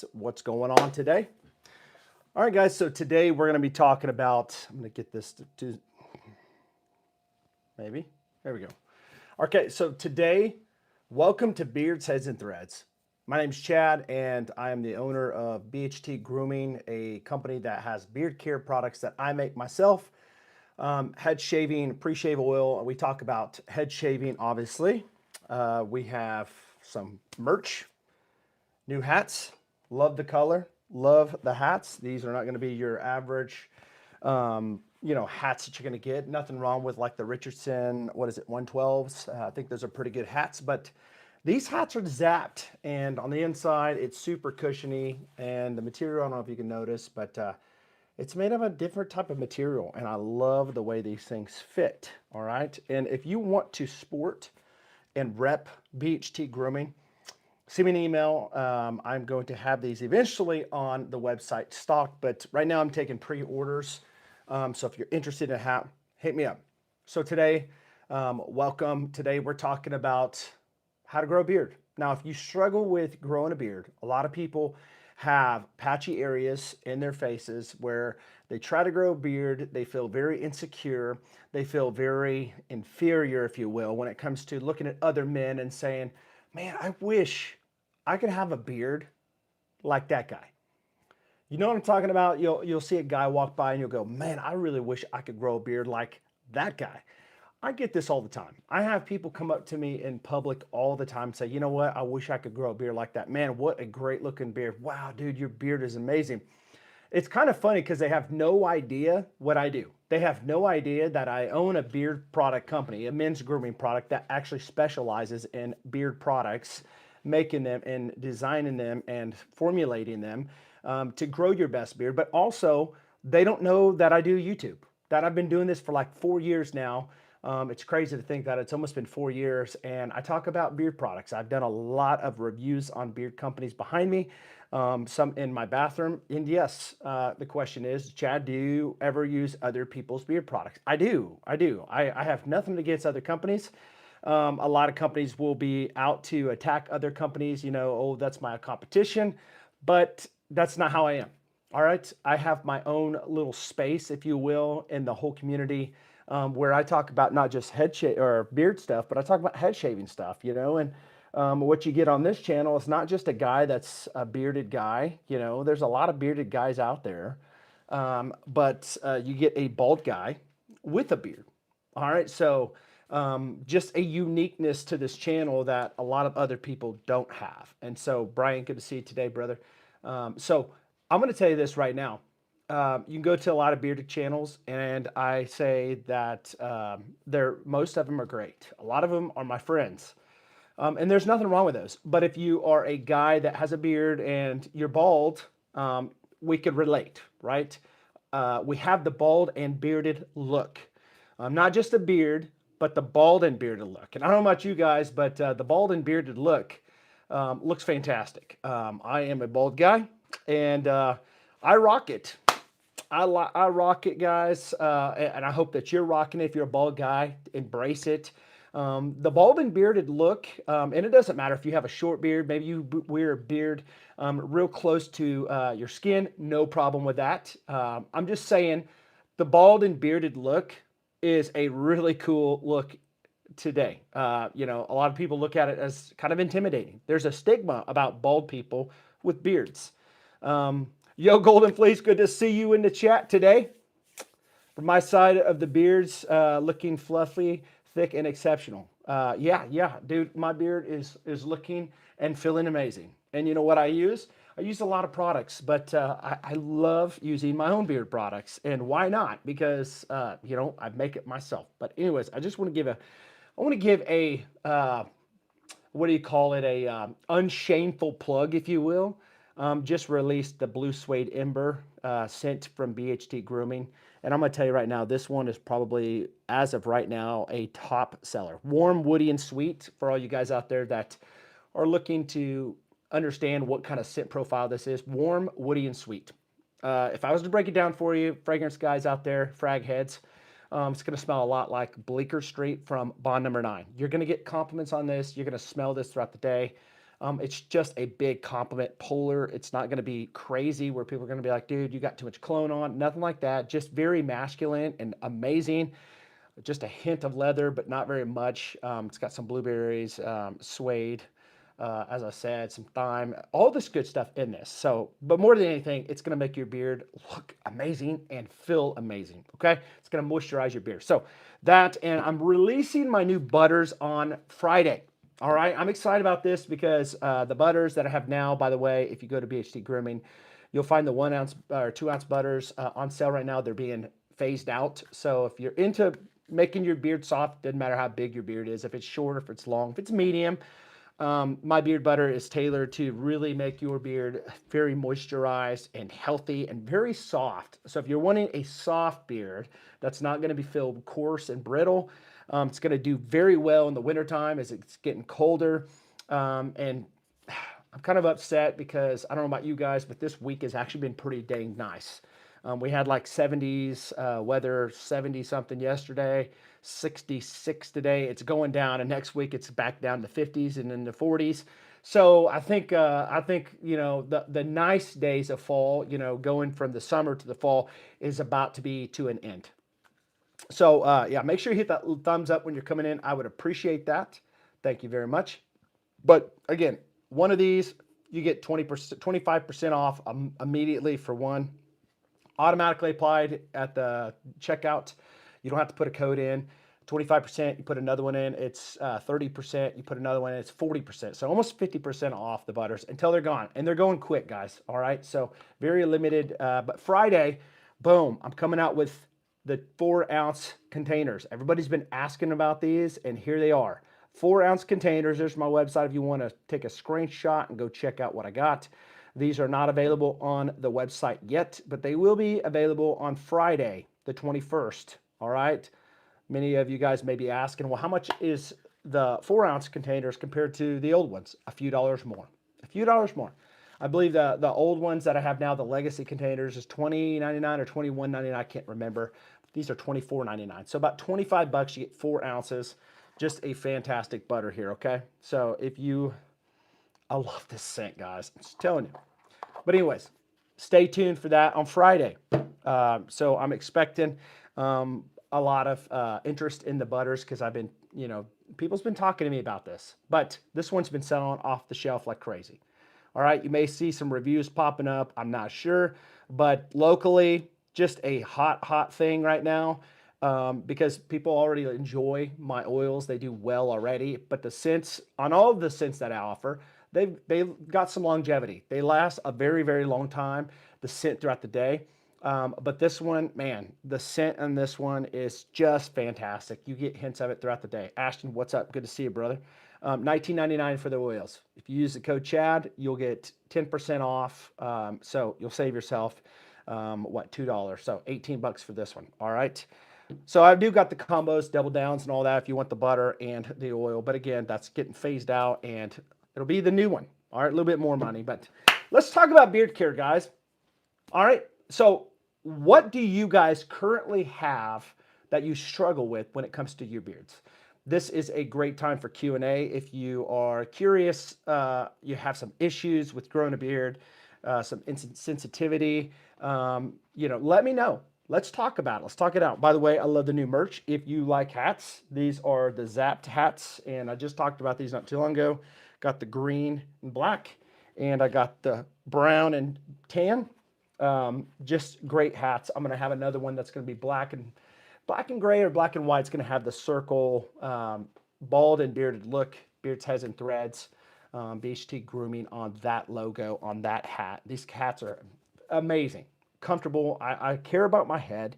guys, what's going on today? All right, guys, so today we're going to be talking about, I'm going to get this to maybe, there we go. Okay, so today, welcome to Beards, Heads, and Threads. My name's Chad, and I am the owner of BHT Grooming, a company that has beard care products that I make myself. Head shaving, pre-shave oil. We talk about head shaving, obviously. We have some merch, new hats. Love the color, love the hats. These are not going to be your average, hats that you're going to get. Nothing wrong with like the Richardson, what is it, 112s. I think those are pretty good hats, but these hats are zapped, and on the inside, it's super cushiony, and the material, I don't know if you can notice, but it's made of a different type of material, and I love the way these things fit, all right? And if you want to sport and rep BHT Grooming, send me an email. I'm going to have these eventually on the website stocked, but right now I'm taking pre-orders. So if you're interested in a hat, hit me up. So today, welcome. Today we're talking about how to grow a beard. Now, if you struggle with growing a beard, a lot of people have patchy areas in their faces where they try to grow a beard, they feel very insecure, they feel very inferior, if you will, when it comes to looking at other men and saying, man, I wish I could have a beard like that guy. You know what I'm talking about? You'll see a guy walk by and you'll go, man, I really wish I could grow a beard like that guy. I get this all the time. I have people come up to me in public all the time and say, you know what? I wish I could grow a beard like that. Man, what a great looking beard. Wow, dude, your beard is amazing. It's kind of funny because they have no idea what I do. They have no idea that I own a beard product company, a men's grooming product that actually specializes in beard products, making them and designing them and formulating them to grow your best beard. But also, they don't know that I do YouTube, that I've been doing this for like 4 years now. It's crazy to think that it's almost been 4 years, and I talk about beard products. I've done a lot of reviews on beard companies behind me, some in my bathroom. And yes, the question is, Chad, do you ever use other people's beard products? I do. I have nothing against other companies. A lot of companies will be out to attack other companies, oh, that's my competition, but that's not how I am. All right. I have my own little space, if you will, in the whole community where I talk about not just head shave or beard stuff, but I talk about head shaving stuff, and what you get on this channel is not just a guy that's a bearded guy. There's a lot of bearded guys out there, but you get a bald guy with a beard. All right. So just a uniqueness to this channel that a lot of other people don't have. And so, Brian, good to see you today, brother. So I'm going to tell you this right now. You can go to a lot of bearded channels, and I say that most of them are great. A lot of them are my friends, and there's nothing wrong with those. But if you are a guy that has a beard and you're bald, we could relate, right? We have the bald and bearded look, not just a beard, but the bald and bearded look. And I don't know about you guys, but the bald and bearded look looks fantastic. I am a bald guy, and I rock it. I rock it, guys, and I hope that you're rocking it. If you're a bald guy, embrace it. The bald and bearded look, and it doesn't matter if you have a short beard, maybe you wear a beard real close to your skin, no problem with that. I'm just saying the bald and bearded look is a really cool look today. A lot of people look at it as kind of intimidating. There's a stigma about bald people with beards. Yo, Golden Fleece, good to see you in the chat today. From my side of the beards, looking fluffy, thick, and exceptional. Yeah, dude, my beard is looking and feeling amazing. And you know what I use? I use a lot of products, but I love using my own beard products. And why not? Because, I make it myself. But anyways, I just want to give a, what do you call it? A unshameful plug, if you will. Just released the Blue Suede Ember scent from BHT Grooming. And I'm going to tell you right now, this one is probably, as of right now, a top seller. Warm, woody, and sweet for all you guys out there that are looking to understand what kind of scent profile this is. Warm, woody, and sweet. If I was to break it down for you, fragrance guys out there, frag heads, it's going to smell a lot like Bleecker Street from Bond Number 9. You're going to get compliments on this. You're going to smell this throughout the day. It's just a big compliment polar. It's not going to be crazy where people are going to be like, dude, you got too much cologne on. Nothing like that. Just very masculine and amazing. Just a hint of leather, but not very much. It's got some blueberries, suede, as I said, some thyme, all this good stuff in this. So, but more than anything, it's going to make your beard look amazing and feel amazing. Okay. It's going to moisturize your beard. So that, and I'm releasing my new butters on Friday. All right. I'm excited about this because the butters that I have now, by the way, if you go to BHT Grooming, you'll find the 1 ounce or 2 ounce butters on sale right now. They're being phased out. So if you're into making your beard soft, doesn't matter how big your beard is, if it's short, if it's long, if it's medium, my beard butter is tailored to really make your beard very moisturized and healthy and very soft. So if you're wanting a soft beard that's not going to be filled coarse and brittle, it's going to do very well in the wintertime as it's getting colder. And I'm kind of upset because I don't know about you guys, but this week has actually been pretty dang nice. We had like 70s weather, 70 something yesterday, 66 today. It's going down, and next week it's back down to 50s and then the 40s. So I think you know the nice days of fall, you know, going from the summer to the fall is about to be to an end. So yeah, make sure you hit that thumbs up when you're coming in. I would appreciate that. Thank you very much. But again, one of these you get 20%, 25% off immediately for one. Automatically applied at the checkout. You don't have to put a code in. 25%, you put another one in, it's 30%, you put another one in, it's 40%. So almost 50% off the butters until they're gone. And they're going quick, guys. All right. So very limited. But Friday, boom, I'm coming out with the 4 ounce containers. Everybody's been asking about these, and here they are. 4 ounce containers. There's my website if you want to take a screenshot and go check out what I got. These are not available on the website yet, but they will be available on Friday, the 21st. All right. Many of you guys may be asking, well, how much is the 4 ounce containers compared to the old ones? A few dollars more. A few dollars more. I believe the old ones that I have now, the legacy containers, is $20.99 or $21.99. I can't remember. These are $24.99. So about 25 bucks, you get 4 ounces. Just a fantastic butter here, okay? So if you, I love this scent, guys. I'm just telling you. But anyways, stay tuned for that on Friday. So I'm expecting a lot of interest in the butters because I've been, you know, people's been talking to me about this. But this one's been selling off the shelf like crazy. All right, you may see some reviews popping up. I'm not sure, but locally, just a hot thing right now because people already enjoy my oils. They do well already, but the scents on all of the scents that I offer, they've got some longevity. They last a very long time. The scent throughout the day. But this one, man, the scent on this one is just fantastic. You get hints of it throughout the day. Ashton, what's up? Good to see you, brother. $19.99 for the oils. If you use the code Chad, you'll get 10% off. So you'll save yourself, what, $2. So 18 bucks for this one. All right. So I do got the combos, double downs and all that if you want the butter and the oil. But again, that's getting phased out and it'll be the new one. All right. A little bit more money, but let's talk about beard care, guys. All right. So what do you guys currently have that you struggle with when it comes to your beards? This is a great time for Q&A. If you are curious, you have some issues with growing a beard, some sensitivity, you know, let me know. Let's talk about it. Let's talk it out. By the way, I love the new merch. If you like hats, these are the Zapped hats, and I just talked about these not too long ago. Got the green and black, and I got the brown and tan. Just great hats. I'm going to have another one that's going to be black and gray or black and white. It's going to have the circle, bald and bearded look, beards, heads, and threads. BHT Grooming on that logo, on that hat. These hats are amazing, comfortable. I care about my head.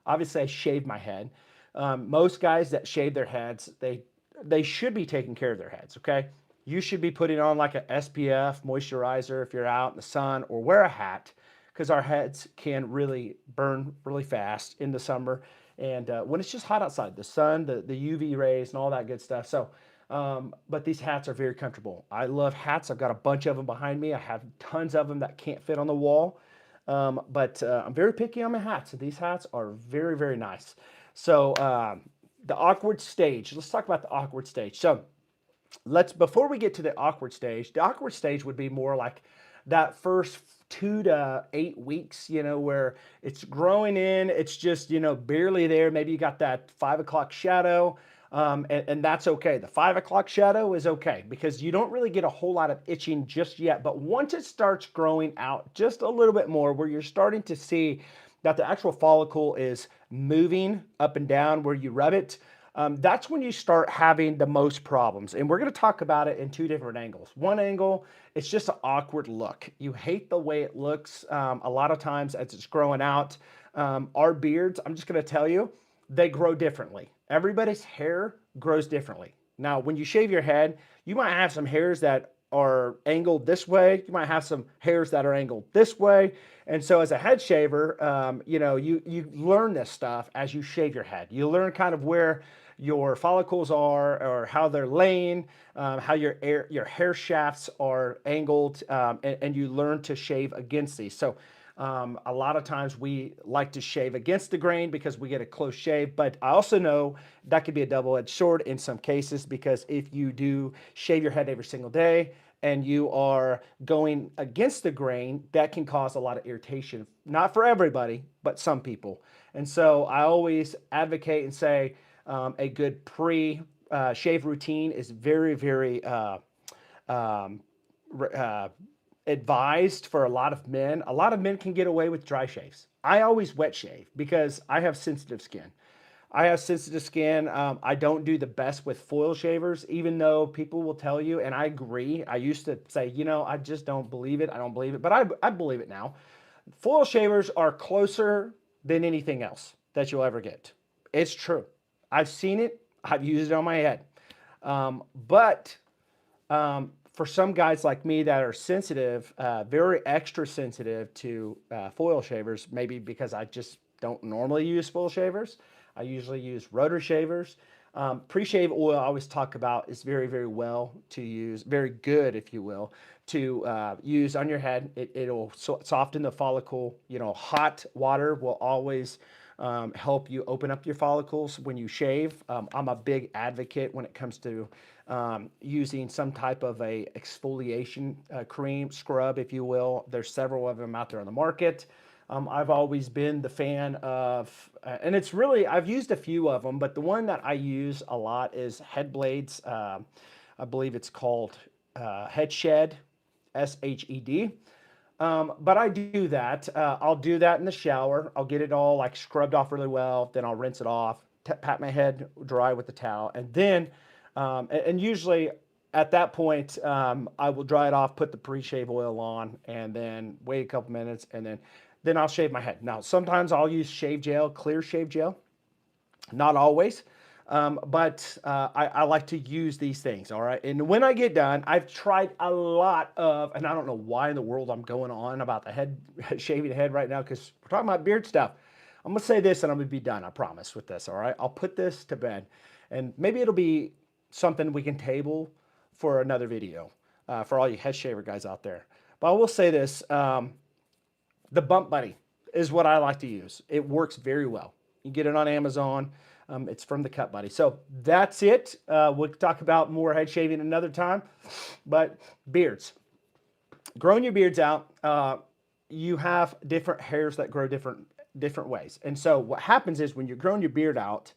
Obviously, I shave my head. Most guys that shave their heads, they should be taking care of their heads, okay? You should be putting on like a SPF moisturizer if you're out in the sun, or wear a hat because our heads can really burn really fast in the summer. And when it's just hot outside, the sun, the UV rays and all that good stuff. So, but these hats are very comfortable. I love hats. I've got a bunch of them behind me. I have tons of them that can't fit on the wall. But I'm very picky on my hats. These hats are very nice. So the awkward stage. Let's talk about the awkward stage. So Before we get to the awkward stage would be more like that first 2 to 8 weeks, where it's growing in, it's just, barely there. Maybe you got that 5 o'clock shadow. And that's okay. The 5 o'clock shadow is okay because you don't really get a whole lot of itching just yet. But once it starts growing out just a little bit more, where you're starting to see that the actual follicle is moving up and down where you rub it, that's when you start having the most problems. And we're going to talk about it in two different angles. One angle, it's just an awkward look. You hate the way it looks a lot of times as it's growing out. Our beards, I'm just going to tell you, they grow differently. Everybody's hair grows differently. Now, when you shave your head, you might have some hairs that are angled this way. You might have some hairs that are angled this way. And so, as a head shaver, you learn this stuff as you shave your head. You learn kind of where your follicles are, or how they're laying, how your hair shafts are angled, and you learn to shave against these. So a lot of times we like to shave against the grain because we get a close shave, but I also know that could be a double-edged sword in some cases, because if you do shave your head every single day and you are going against the grain, that can cause a lot of irritation. Not for everybody, but some people. And so I always advocate and say a good shave routine is very, very um, advised for a lot of men. A lot of men can get away with dry shaves. I always wet shave because I have sensitive skin. I have sensitive skin. I don't do the best with foil shavers, even though people will tell you, and I agree. I used to say, I just don't believe it. I don't believe it, but I believe it now. Foil shavers are closer than anything else that you'll ever get. It's true. I've seen it. I've used it on my head. But for some guys like me that are sensitive, very extra sensitive to foil shavers, maybe because I just don't normally use foil shavers. I usually use rotor shavers. Pre-shave oil I always talk about is very, very well to use, very good, if you will, to use on your head. It'll soften the follicle. Hot water will always help you open up your follicles when you shave. I'm a big advocate when it comes to using some type of a exfoliation cream, scrub, if you will. There's several of them out there on the market. I've always been the fan of, and it's really, I've used a few of them, but the one that I use a lot is Head Blades. I believe it's called Head Shed, SHED. But I do that. I'll do that in the shower. I'll get it all like scrubbed off really well. Then I'll rinse it off, pat my head dry with the towel, and then, and usually at that point, I will dry it off, put the pre-shave oil on, and then wait a couple minutes, and then I'll shave my head. Now, sometimes I'll use shave gel, clear shave gel. Not always, but I like to use these things, all right? And when I get done, I've tried a lot of, and I don't know why in the world I'm going on about the head, shaving the head right now, because we're talking about beard stuff. I'm going to say this and I'm going to be done, I promise, with this, all right? I'll put this to bed, and maybe it'll be something we can table for another video for all you head shaver guys out there. But I will say this, the Bump Buddy is what I like to use. It works very well. You get it on Amazon. It's from the Cut Buddy. So that's it. We'll talk about more head shaving another time. But beards. Growing your beards out, you have different hairs that grow different ways. And so what happens is when you're growing your beard out,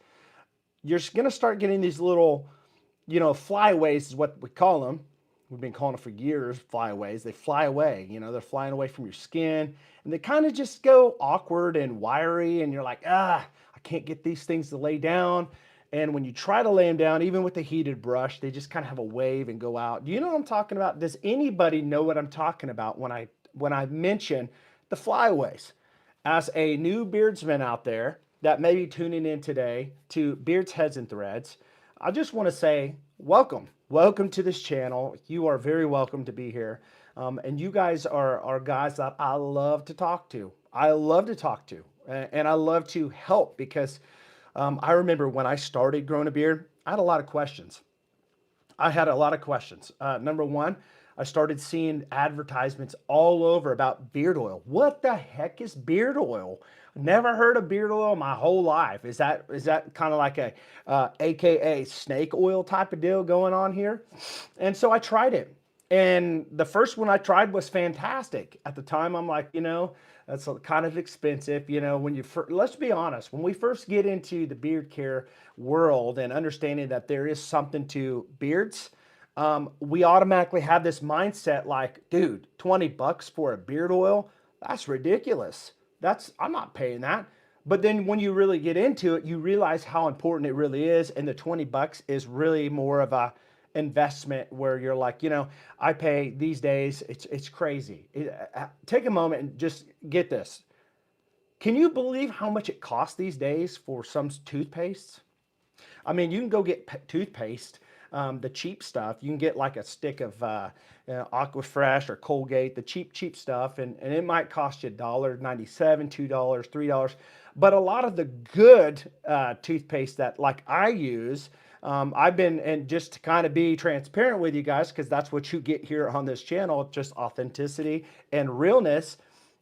you're going to start getting these little, flyaways is what we call them. We've been calling it for years, flyaways. They fly away, they're flying away from your skin, and they kind of just go awkward and wiry, and you're like, I can't get these things to lay down. And when you try to lay them down, even with a heated brush, they just kind of have a wave and go out. Do you know what I'm talking about? Does anybody know what I'm talking about when I mention the flyaways? As a new beardsman out there that may be tuning in today to Beards, Heads, and Threads, I just want to say welcome. Welcome to this channel. You are very welcome to be here. And you guys are guys that I love to talk to. I love to talk to. And I love to help because I remember when I started growing a beard, I had a lot of questions. Number one, I started seeing advertisements all over about beard oil. What the heck is beard oil? Never heard of beard oil my whole life. Is that kind of like a AKA snake oil type of deal going on here? And so I tried it. And the first one I tried was fantastic. At the time, I'm like, that's kind of expensive. When let's be honest, when we first get into the beard care world and understanding that there is something to beards, we automatically have this mindset like, dude, 20 bucks for a beard oil? That's ridiculous. I'm not paying that. But then when you really get into it, you realize how important it really is. And the 20 bucks is really more of a investment where you're like, I pay these days, it's crazy. Take a moment and just get this. Can you believe how much it costs these days for some toothpastes? I mean, you can go get toothpaste, the cheap stuff. You can get like a stick of Aquafresh or Colgate, the cheap stuff, and it might cost you $1.97, $2, $3. But a lot of the good toothpaste that like I use, I've been, and just to kind of be transparent with you guys, because that's what you get here on this channel, just authenticity and realness.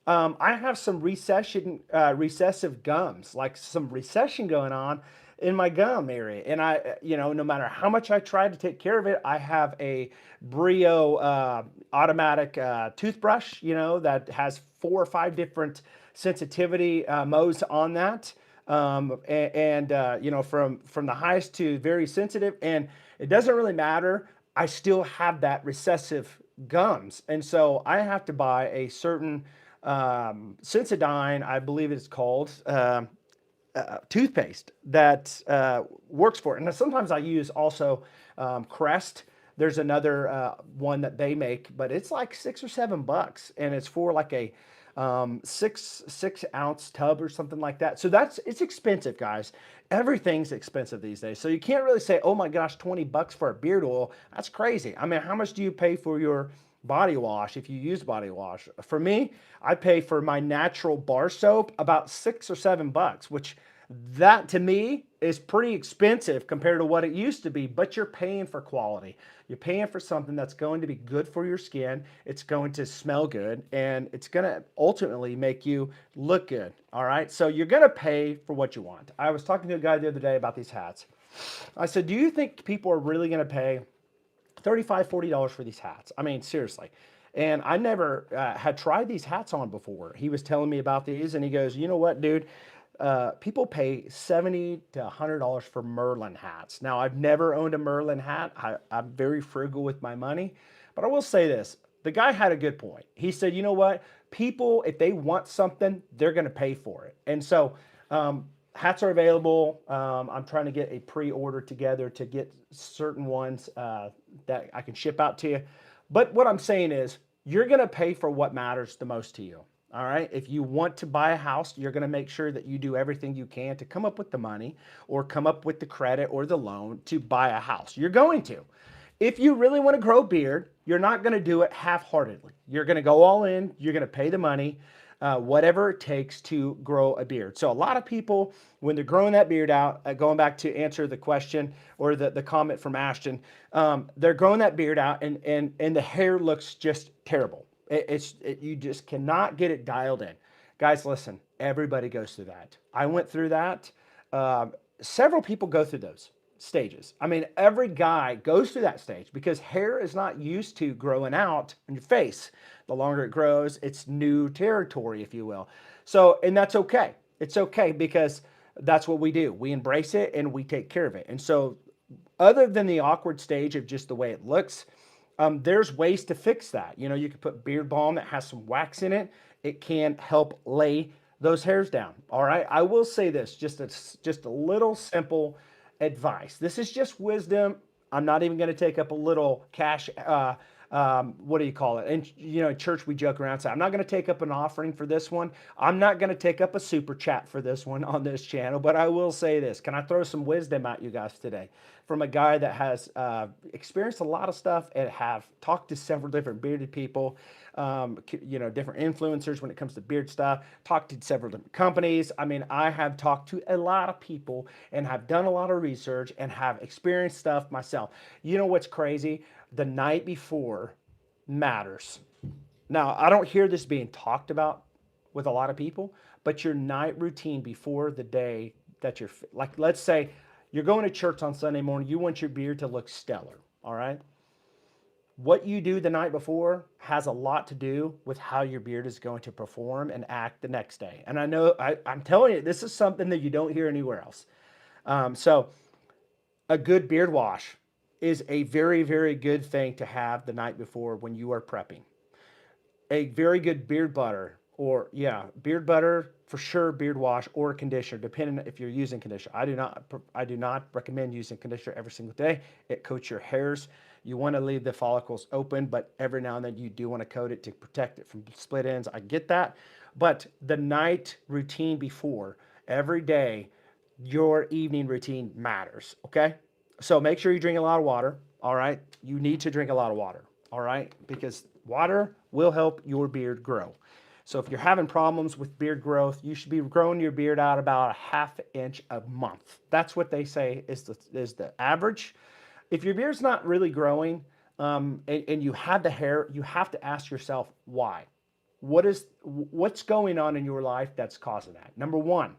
I have some recessive gums, like some recession going on in my gum area. And no matter how much I try to take care of it, I have a Brio automatic toothbrush, that has 4 or 5 different sensitivity modes on that. From the highest to very sensitive, and it doesn't really matter. I still have that recessive gums. And so I have to buy a certain Sensodyne, I believe it's called, toothpaste that works for it. And sometimes I use also Crest. There's another one that they make, but it's like $6 or $7, and it's for like a six ounce tub or something like that. So it's expensive, guys. Everything's expensive these days. So you can't really say, oh my gosh, 20 bucks for a beard oil. That's crazy. I mean, how much do you pay for your body wash if you use body wash? For me, I pay for my natural bar soap about $6 or $7, which that to me is pretty expensive compared to what it used to be, but you're paying for quality. You're paying for something that's going to be good for your skin. It's going to smell good, and it's going to ultimately make you look good. All right. So you're going to pay for what you want. I was talking to a guy the other day about these hats. I said, do you think people are really going to pay $35, $40 for these hats? I mean, seriously. And I never had tried these hats on before. He was telling me about these, and he goes, you know what, dude? People pay $70 to $100 for Merlin hats. Now, I've never owned a Merlin hat. I'm very frugal with my money. But I will say this. The guy had a good point. He said, you know what? People, if they want something, they're going to pay for it. And so hats are available. I'm trying to get a pre-order together to get certain ones that I can ship out to you. But what I'm saying is, you're going to pay for what matters the most to you. All right. If you want to buy a house, you're going to make sure that you do everything you can to come up with the money or come up with the credit or the loan to buy a house. You're going to. If you really want to grow a beard, you're not going to do it half-heartedly. You're going to go all in. You're going to pay the money, whatever it takes to grow a beard. So a lot of people, when they're growing that beard out, going back to answer the question or the comment from Ashton, they're growing that beard out and the hair looks just terrible. You just cannot get it dialed in. Guys, listen, everybody goes through that. I went through that. Several people go through those stages. I mean, every guy goes through that stage because hair is not used to growing out on your face. The longer it grows, it's new territory, if you will. So, and that's okay. It's okay because that's what we do. We embrace it and we take care of it. And so, other than the awkward stage of just the way it looks, there's ways to fix that. You can put beard balm that has some wax in it. It can help lay those hairs down. All right. I will say this, just a little simple advice. This is just wisdom. I'm not even going to take up a little cash. What do you call it? And in church we joke around and say, I'm not going to take up an offering for this one. I'm not going to take up a super chat for this one on this channel, but I will say this. Can I throw some wisdom at you guys today from a guy that has experienced a lot of stuff and have talked to several different bearded people, different influencers when it comes to beard stuff, talked to several different companies. I mean, I have talked to a lot of people and have done a lot of research and have experienced stuff myself. You know what's crazy? The night before matters. Now, I don't hear this being talked about with a lot of people, but your night routine before the day that you're like, let's say you're going to church on Sunday morning, you want your beard to look stellar, all right? What you do the night before has a lot to do with how your beard is going to perform and act the next day. And I know I'm telling you, this is something that you don't hear anywhere else. So, a good beard wash is a very, very good thing to have the night before when you are prepping. A very good beard butter, or yeah, beard butter for sure, beard wash or conditioner, depending if you're using conditioner. I do not recommend using conditioner every single day. It coats your hairs. You want to leave the follicles open, but every now and then you do want to coat it to protect it from split ends. I get that. But the night routine before, every day, your evening routine matters. Okay. So make sure you drink a lot of water. All right. You need to drink a lot of water. All right. Because water will help your beard grow. So if you're having problems with beard growth, you should be growing your beard out about a half inch a month. That's what they say is the average. If your beard's not really growing, and you have the hair, you have to ask yourself why. What's going on in your life that's causing that? Number one,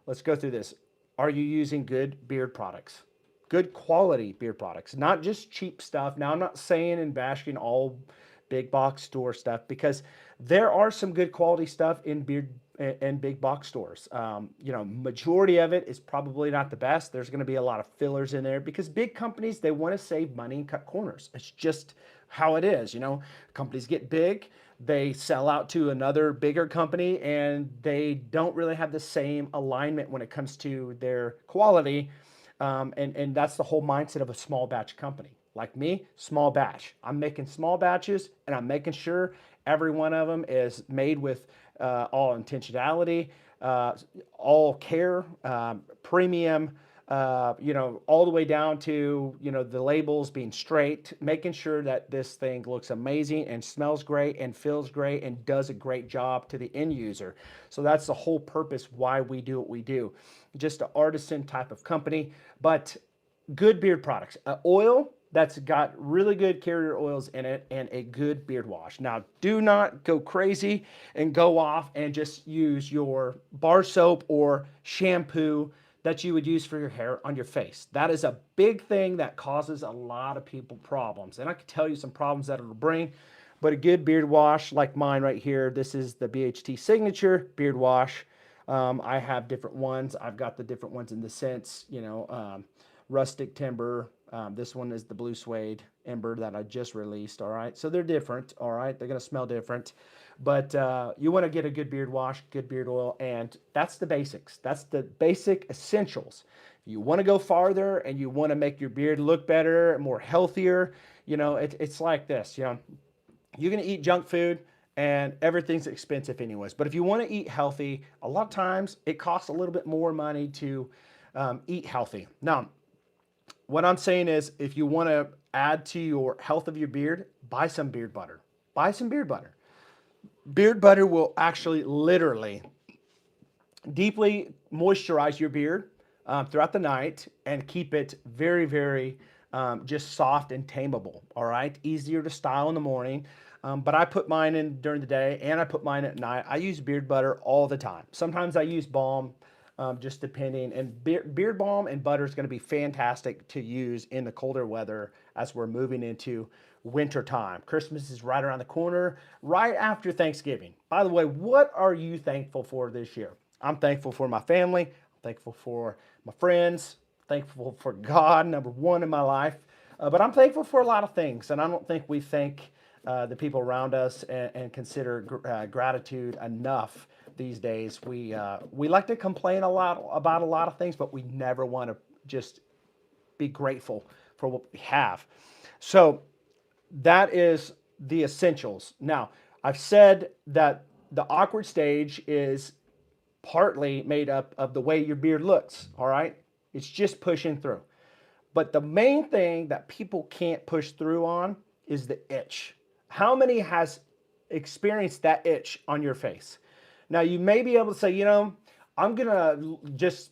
let's go through this. Are you using good beard products? Good quality beard products, not just cheap stuff. Now, I'm not saying and bashing all big box store stuff, because there are some good quality stuff in beard and big box stores. Majority of it is probably not the best. There's going to be a lot of fillers in there because big companies, they want to save money and cut corners. It's just how it is. Companies get big, they sell out to another bigger company, and they don't really have the same alignment when it comes to their quality. And that's the whole mindset of a small batch company. Like me, small batch. I'm making small batches, and I'm making sure every one of them is made with all intentionality, all care, premium, all the way down to, the labels being straight, making sure that this thing looks amazing and smells great and feels great and does a great job to the end user. So that's the whole purpose why we do what we do. Just an artisan type of company, but good beard products. Oil that's got really good carrier oils in it, and a good beard wash. Now, do not go crazy and go off and just use your bar soap or shampoo that you would use for your hair on your face. That is a big thing that causes a lot of people problems. And I can tell you some problems that it'll bring, but a good beard wash like mine right here, this is the BHT Signature Beard Wash. I have different ones. I've got the different ones in the sense, rustic timber. This one is the blue suede ember that I just released. All right. So they're different. All right. They're going to smell different. But you want to get a good beard wash, good beard oil. And that's the basics. That's the basic essentials. If you want to go farther and you want to make your beard look better, more healthier, it's like this. You're going to eat junk food, and everything's expensive anyways. But if you want to eat healthy, a lot of times it costs a little bit more money to eat healthy. Now, what I'm saying is, if you want to add to your health of your beard, buy some beard butter. Buy some beard butter. Beard butter will actually literally deeply moisturize your beard throughout the night and keep it very, very just soft and tameable. All right, easier to style in the morning. But I put mine in during the day, and I put mine at night. I use beard butter all the time. Sometimes I use balm, just depending. And beard balm and butter is going to be fantastic to use in the colder weather as we're moving into winter time. Christmas is right around the corner, right after Thanksgiving. By the way, what are you thankful for this year? I'm thankful for my family. I'm thankful for my friends. Thankful for God, number one in my life. But I'm thankful for a lot of things, and I don't think we thank the people around us and consider gratitude enough these days. We like to complain a lot about a lot of things, but we never want to just be grateful for what we have. So that is the essentials. Now, I've said that the awkward stage is partly made up of the way your beard looks, all right? It's just pushing through. But the main thing that people can't push through on is the itch. How many has experienced that itch on your face? Now, you may be able to say, I'm going to just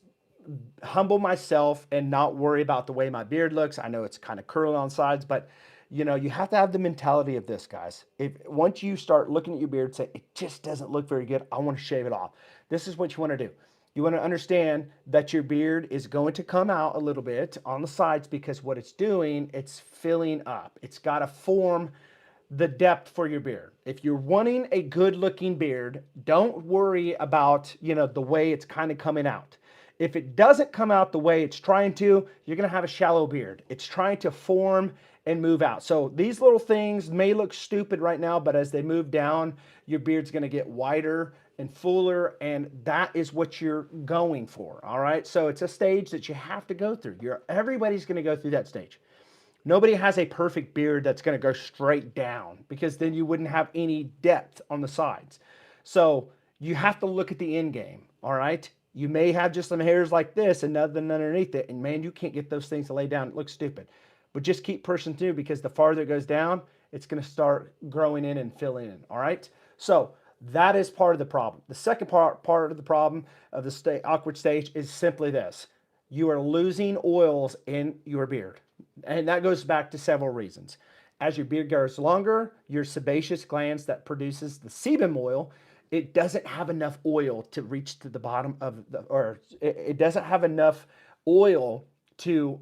humble myself and not worry about the way my beard looks. I know it's kind of curly on sides, but You have to have the mentality of this, guys. If once you start looking at your beard, say it just doesn't look very good, I want to shave it off. This is what you want to do. You want to understand that your beard is going to come out a little bit on the sides because what it's doing, it's filling up. It's got to form the depth for your beard. If you're wanting a good looking beard, don't worry about, the way it's kind of coming out. If it doesn't come out the way it's trying to, you're going to have a shallow beard. It's trying to form and move out. So these little things may look stupid right now, but as they move down, your beard's going to get wider and fuller, and that is what you're going for. All right. So it's a stage that you have to go through. Everybody's going to go through that stage. Nobody has a perfect beard that's going to go straight down because then you wouldn't have any depth on the sides. So you have to look at the end game. All right. You may have just some hairs like this and nothing underneath it. And man, you can't get those things to lay down. It looks stupid. But just keep pushing through because the farther it goes down, it's going to start growing in and filling in. All right. So that is part of the problem. The second part of the problem of the awkward stage is simply this: you are losing oils in your beard. And that goes back to several reasons. As your beard grows longer, your sebaceous glands that produces the sebum oil, it doesn't have enough oil to reach to the bottom of the, or it doesn't have enough oil to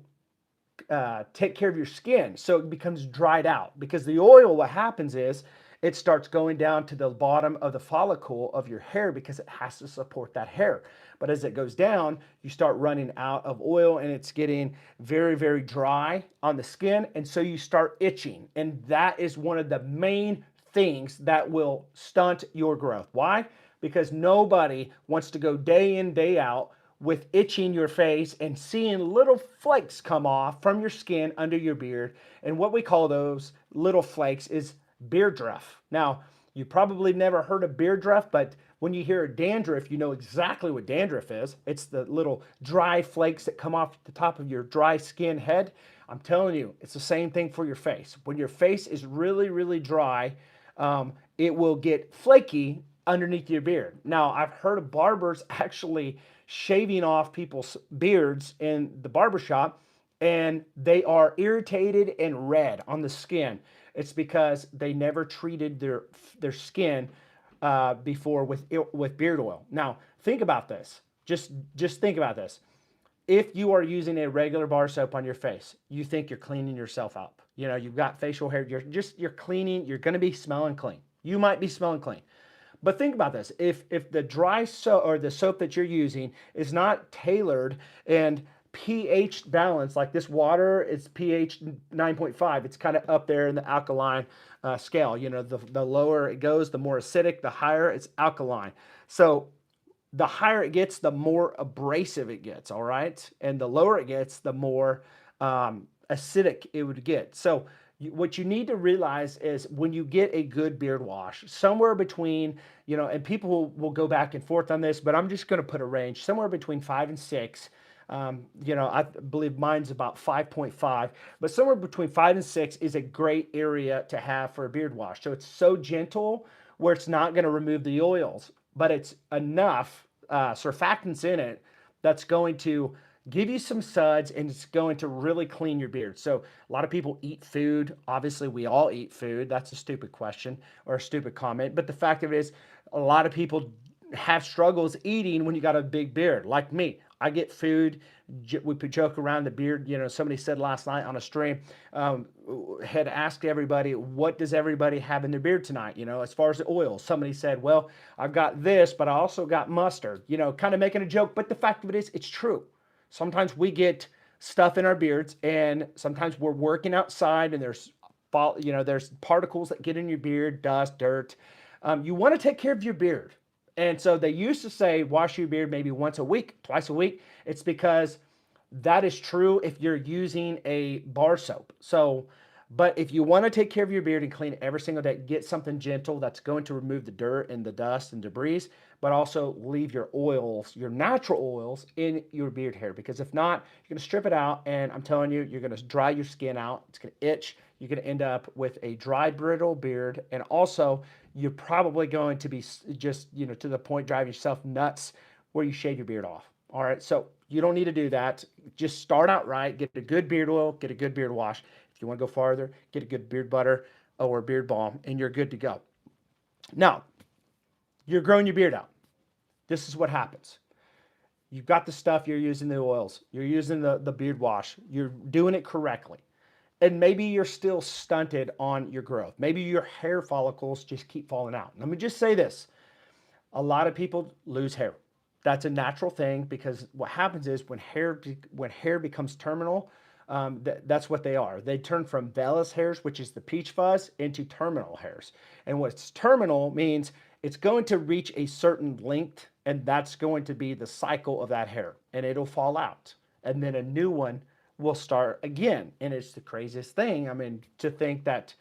take care of your skin. So it becomes dried out because the oil, what happens is it starts going down to the bottom of the follicle of your hair because it has to support that hair. But as it goes down, you start running out of oil and it's getting very, very dry on the skin. And so you start itching. And that is one of the main things that will stunt your growth. Why? Because nobody wants to go day in, day out with itching your face and seeing little flakes come off from your skin under your beard. And what we call those little flakes is beard druff. Now, you probably never heard of beard druff, but when you hear dandruff, you know exactly what dandruff is. It's the little dry flakes that come off the top of your dry skin head. I'm telling you, it's the same thing for your face. When your face is really, really dry, it will get flaky underneath your beard. Now, I've heard of barbers actually shaving off people's beards in the barbershop, and they are irritated and red on the skin. It's because they never treated their skin before with beard oil. Now, think about this. Just think about this. If you are using a regular bar soap on your face, you think you're cleaning yourself up. You've got facial hair. You're cleaning. You're going to be smelling clean. You might be smelling clean. But think about this. If the dry soap or the soap that you're using is not tailored and pH balance, like this water, it's pH 9.5. It's kind of up there in the alkaline scale. The lower it goes, the more acidic, the higher it's alkaline. So the higher it gets, the more abrasive it gets, all right? And the lower it gets, the more acidic it would get. So what you need to realize is when you get a good beard wash, somewhere between, and people will go back and forth on this, but I'm just going to put a range, somewhere between 5 and 6. I believe mine's about 5.5, but somewhere between 5 and 6 is a great area to have for a beard wash. So it's so gentle where it's not going to remove the oils, but it's enough surfactants in it that's going to give you some suds and it's going to really clean your beard. So a lot of people eat food. Obviously, we all eat food. That's a stupid question or a stupid comment. But the fact of it is, a lot of people have struggles eating when you got a big beard, like me. I get food. We joke around the beard. Somebody said last night on a stream, had asked everybody, what does everybody have in their beard tonight? As far as the oil, somebody said, well, I've got this, but I also got mustard, kind of making a joke. But the fact of it is, it's true. Sometimes we get stuff in our beards and sometimes we're working outside and there's particles that get in your beard, dust, dirt. You want to take care of your beard. And so they used to say, wash your beard maybe once a week, twice a week. It's because that is true if you're using a bar soap. But if you want to take care of your beard and clean it every single day, get something gentle that's going to remove the dirt and the dust and debris, but also leave your oils, your natural oils in your beard hair. Because if not, you're going to strip it out and I'm telling you, you're going to dry your skin out. It's going to itch. You're going to end up with a dry, brittle beard. And also, you're probably going to be just, to the point driving yourself nuts where you shave your beard off. All right. So you don't need to do that. Just start out right. Get a good beard oil, get a good beard wash. If you want to go farther, get a good beard butter or beard balm, and you're good to go. Now, you're growing your beard out. This is what happens. You've got the stuff, you're using the oils, you're using the beard wash, you're doing it correctly. And maybe you're still stunted on your growth. Maybe your hair follicles just keep falling out. Let me just say this. A lot of people lose hair. That's a natural thing because what happens is when hair becomes terminal, that's what they are. They turn from vellus hairs, which is the peach fuzz, into terminal hairs. And what's terminal means it's going to reach a certain length, and that's going to be the cycle of that hair, and it'll fall out. And then a new one will start again. And it's the craziest thing. I mean, to think that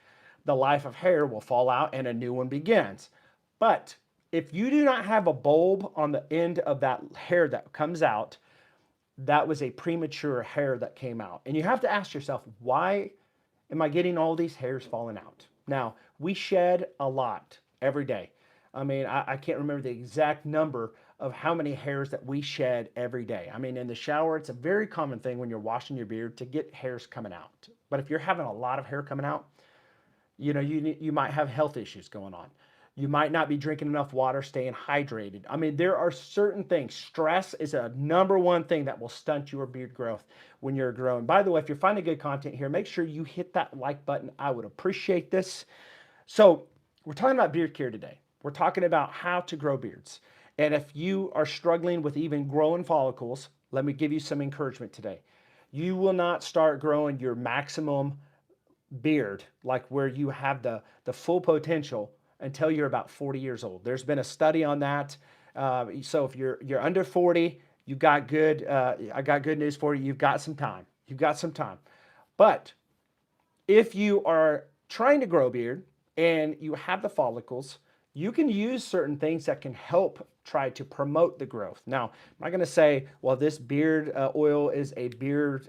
the life of hair will fall out and a new one begins. But if you do not have a bulb on the end of that hair that comes out, that was a premature hair that came out. And you have to ask yourself, why am I getting all these hairs falling out? Now, we shed a lot every day. I mean, I can't remember the exact number of how many hairs that we shed every day. I mean, in the shower, it's a very common thing when you're washing your beard to get hairs coming out. But if you're having a lot of hair coming out, you might have health issues going on. You might not be drinking enough water, staying hydrated. I mean, there are certain things. Stress is a number one thing that will stunt your beard growth when you're growing. By the way, if you're finding good content here, make sure you hit that like button. I would appreciate this. So we're talking about beard care today. We're talking about how to grow beards. And if you are struggling with even growing follicles, let me give you some encouragement today. You will not start growing your maximum beard, like where you have the full potential, until you're about 40 years old. There's been a study on that. So if you're under 40, you got good. I got good news for you. You've got some time. You've got some time. But if you are trying to grow beard and you have the follicles, you can use certain things that can help try to promote the growth. Now, I'm not going to say, well, this beard oil is a beard,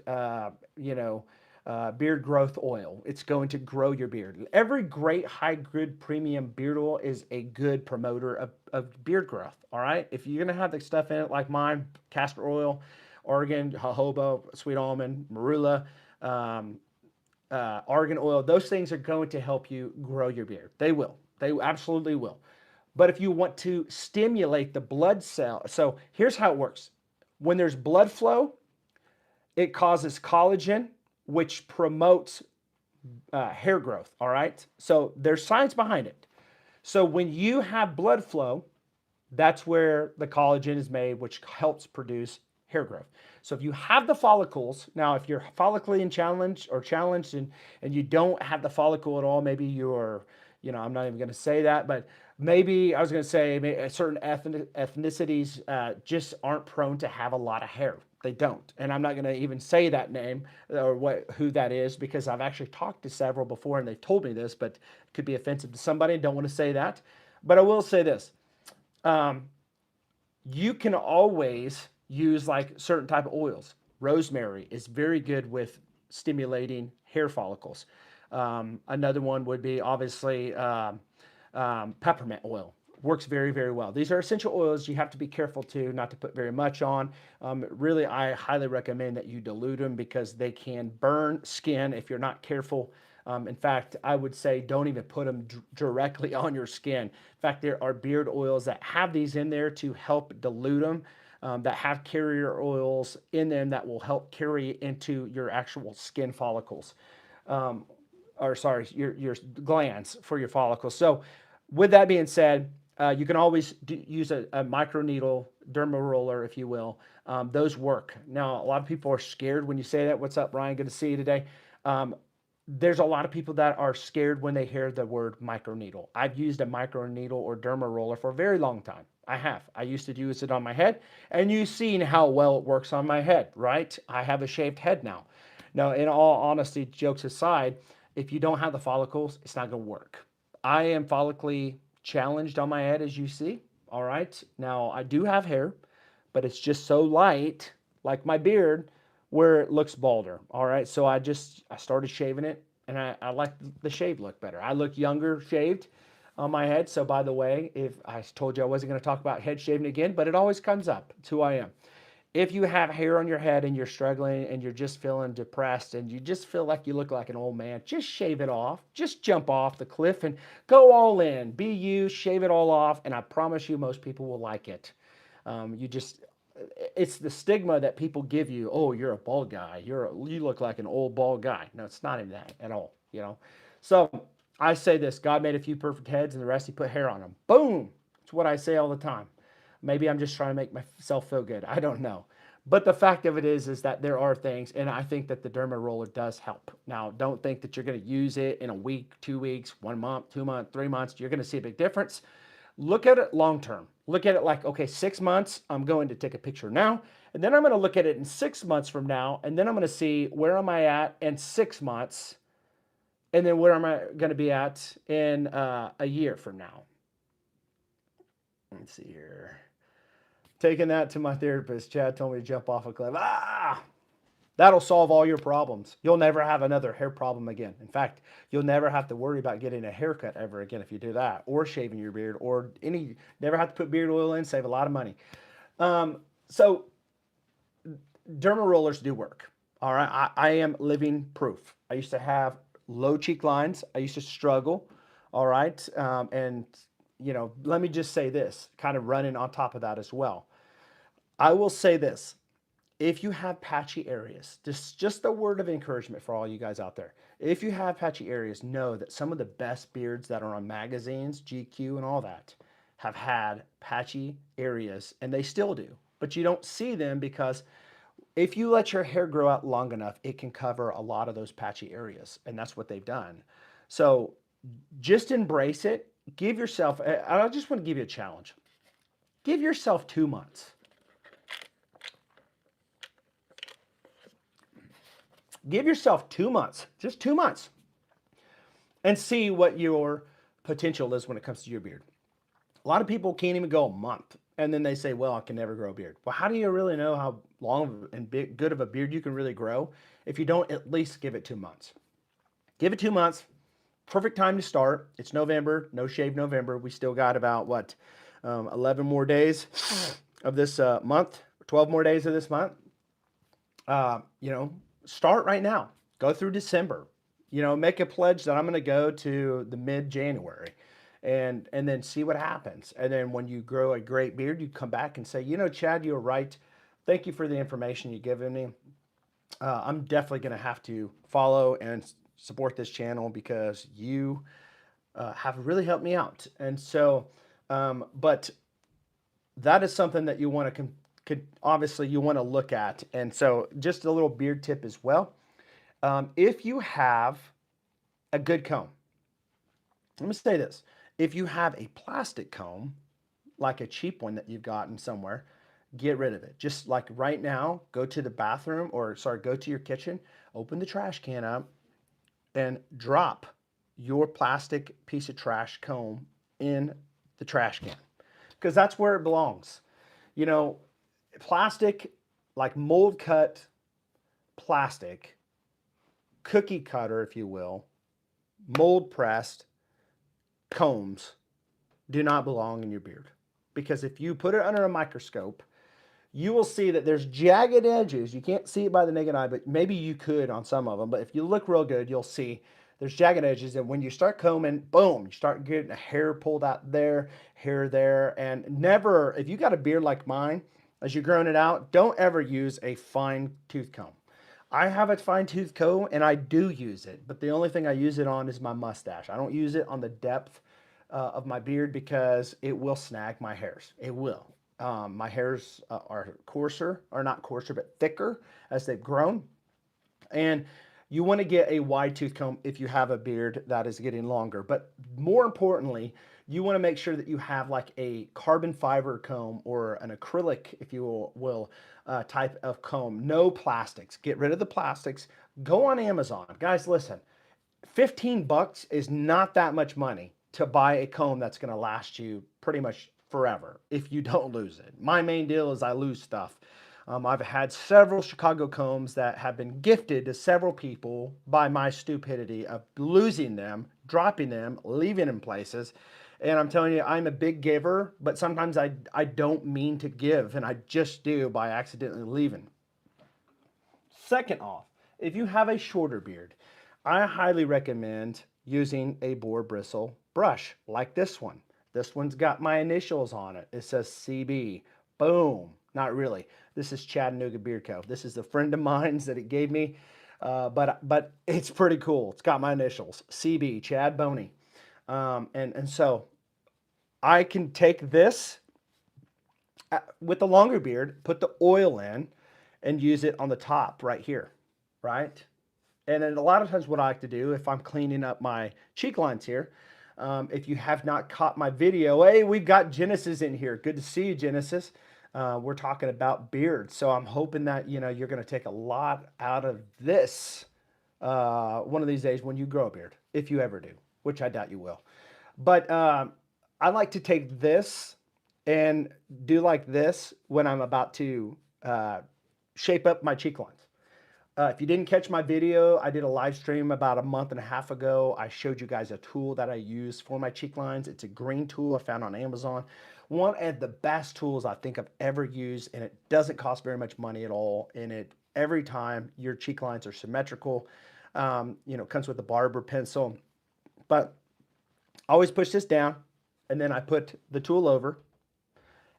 beard growth oil. It's going to grow your beard. Every great high good premium beard oil is a good promoter of beard growth. All right. If you're going to have the stuff in it like mine, castor oil, oregon, jojoba, sweet almond, marula, argan oil, those things are going to help you grow your beard. They will. They absolutely will. But if you want to stimulate the blood cell, so here's how it works. When there's blood flow, it causes collagen, which promotes hair growth. All right. So there's science behind it. So when you have blood flow, that's where the collagen is made, which helps produce hair growth. So if you have the follicles, now if you're follically challenged and you don't have the follicle at all, maybe you're, I'm not even going to say that, but maybe I was going to say certain ethnicities just aren't prone to have a lot of hair. They don't. And I'm not going to even say that name or who that is, because I've actually talked to several before and they've told me this, but it could be offensive to somebody. I don't want to say that. But I will say this. You can always use like certain type of oils. Rosemary is very good with stimulating hair follicles. Another one would be obviously peppermint oil. Works very, very well. These are essential oils. You have to be careful too, not to put very much on. Really, I highly recommend that you dilute them because they can burn skin if you're not careful. In fact, I would say don't even put them directly on your skin. In fact, there are beard oils that have these in there to help dilute them, that have carrier oils in them that will help carry into your actual skin follicles. Or sorry, your glands for your follicles. So with that being said, you can always use a micro needle, derma roller, if you will. Those work. Now, a lot of people are scared when you say that. What's up, Ryan? Good to see you today. There's a lot of people that are scared when they hear the word microneedle. I've used a microneedle or derma roller for a very long time. I have. I used to use it on my head, and you've seen how well it works on my head, right? I have a shaved head now. Now, in all honesty, jokes aside, if you don't have the follicles, it's not going to work. I am follically challenged on my head, as you see. All right. Now, I do have hair, but it's just so light, like my beard, where it looks balder. All right. So I started shaving it, and I like the shave look better. I look younger shaved on my head. So by the way, if I told you I wasn't going to talk about head shaving again, but it always comes up. It's who I am. If you have hair on your head and you're struggling and you're just feeling depressed and you just feel like you look like an old man, just shave it off. Just jump off the cliff and go all in. Be you, shave it all off, and I promise you, most people will like it. You just, it's the stigma that people give you. Oh, you're a bald guy. You look like an old bald guy. No, it's not even that at all. So I say this: God made a few perfect heads, and the rest He put hair on them. Boom. It's what I say all the time. Maybe I'm just trying to make myself feel good. I don't know. But the fact of it is that there are things, and I think that the derma roller does help. Now, don't think that you're going to use it in a week, 2 weeks, 1 month, 2 months, 3 months. You're going to see a big difference. Look at it long term. Look at it like, okay, 6 months, I'm going to take a picture now. And then I'm going to look at it in 6 months from now. And then I'm going to see where am I at in 6 months. And then where am I going to be at in a year from now. Let's see here. Taking that to my therapist, Chad told me to jump off a cliff. That'll solve all your problems. You'll never have another hair problem again. In fact, you'll never have to worry about getting a haircut ever again if you do that, or shaving your beard, or never have to put beard oil in, save a lot of money. So derma rollers do work. All right. I am living proof. I used to have low cheek lines. I used to struggle. All right. And, let me just say this, kind of running on top of that as well. I will say this: if you have patchy areas, just a word of encouragement for all you guys out there. If you have patchy areas, know that some of the best beards that are on magazines, GQ, and all that have had patchy areas, and they still do. But you don't see them because if you let your hair grow out long enough, it can cover a lot of those patchy areas, and that's what they've done. So just embrace it. Give yourself, I just want to give you a challenge. Give yourself 2 months. Give yourself 2 months, just 2 months, and see what your potential is when it comes to your beard. A lot of people can't even go a month, and then they say, well, I can never grow a beard. Well, how do you really know how long and good of a beard you can really grow if you don't at least give it 2 months? Give it 2 months. Perfect time to start. It's November, no shave November. We still got about, 11 more days of this month, 12 more days of this month. uh, you know, Start right now. Go through December. Make a pledge that I'm going to go to the mid-January, and then see what happens. And then when you grow a great beard, you come back and say, Chad, you were right. Thank you for the information you've given me. I'm definitely going to have to follow and support this channel because you have really helped me out. And so, but that is something that you want to could obviously you want to look at. And so, just a little beard tip as well. If you have a good comb, let me say this: if you have a plastic comb, like a cheap one that you've gotten somewhere, get rid of it. Just like right now, go to the bathroom, or sorry, go to your kitchen, open the trash can up, and drop your plastic piece of trash comb in the trash can because that's where it belongs. You know, Plastic, like mold cut plastic, cookie cutter, if you will, mold pressed combs do not belong in your beard. Because if you put it under a microscope, you will see that there's jagged edges. You can't see it by the naked eye, but maybe you could on some of them. But if you look real good, you'll see there's jagged edges. And when you start combing, boom, you start getting a hair pulled out there, hair there. And never, if you got a beard like mine, as you're growing it out, don't ever use a fine tooth comb. I have a fine tooth comb and I do use it, but the only thing I use it on is my mustache. I don't use it on the depth of my beard because it will snag my hairs. It will. My hairs are coarser, or not coarser, but thicker as they've grown. And you want to get a wide tooth comb if you have a beard that is getting longer. But more importantly, you want to make sure that you have like a carbon fiber comb or an acrylic, if you will, type of comb. No plastics. Get rid of the plastics. Go on Amazon. Guys, listen, 15 bucks is not that much money to buy a comb that's going to last you pretty much forever if you don't lose it. My main deal is I lose stuff. I've had several Chicago combs that have been gifted to several people by my stupidity of losing them, dropping them, leaving in places. And I'm telling you, I'm a big giver, but sometimes I don't mean to give, and I just do by accidentally leaving. Second off, if you have a shorter beard, I highly recommend using a boar bristle brush like this one. This one's got my initials on it. It says CB. Boom. Not really. This is Chattanooga Beard Co. This is a friend of mine's that it gave me, but it's pretty cool. It's got my initials, CB, Chad Boney. And so I can take this with the longer beard, put the oil in, and use it on the top right here, right? And then a lot of times what I like to do if I'm cleaning up my cheek lines here, if you have not caught my video, hey, we've got Genesis in here. Good to see you, Genesis. We're talking about beards. So I'm hoping that, you're going to take a lot out of this one of these days when you grow a beard, if you ever do, which I doubt you will. But I like to take this and do like this when I'm about to shape up my cheek lines. If you didn't catch my video, I did a live stream about a month and a half ago. I showed you guys a tool that I use for my cheek lines. It's a green tool I found on Amazon. One of the best tools I think I've ever used, and it doesn't cost very much money at all. And every time your cheek lines are symmetrical, comes with a barber pencil. But I always push this down, and then I put the tool over,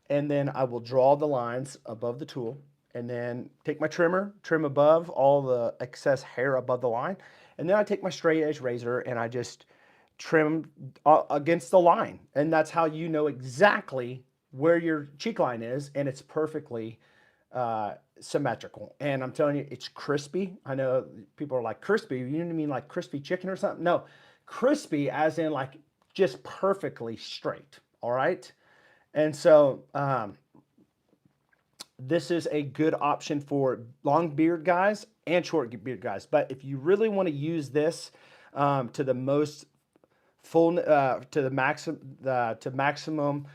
and then I will draw the lines above the tool, and then take my trimmer, trim above all the excess hair above the line, and then I take my straight edge razor and I just trim against the line, and that's how you know exactly where your cheek line is, and it's perfectly symmetrical. And I'm telling you, it's crispy. I know people are like, crispy, you mean like crispy chicken or something? No, crispy as in like just perfectly straight. All right. And so this is a good option for long beard guys and short beard guys. But if you really want to use this to the most full, to the maximum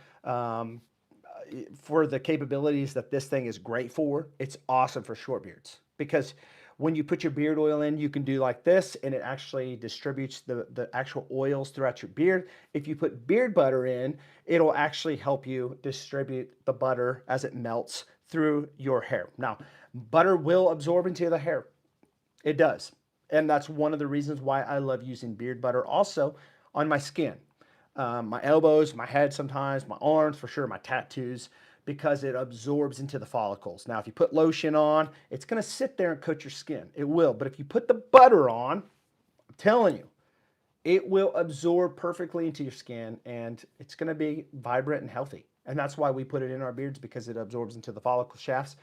for the capabilities that this thing is great for, it's awesome for short beards, because when you put your beard oil in, you can do like this, and it actually distributes the actual oils throughout your beard. If you put beard butter in, it'll actually help you distribute the butter as it melts through your hair. Now, butter will absorb into the hair. It does. And that's one of the reasons why I love using beard butter also on my skin. My elbows, my head sometimes, my arms for sure, my tattoos, because it absorbs into the follicles. Now, if you put lotion on, it's going to sit there and coat your skin. It will. But if you put the butter on, I'm telling you, it will absorb perfectly into your skin, and it's going to be vibrant and healthy. And that's why we put it in our beards, because it absorbs into the follicle shafts.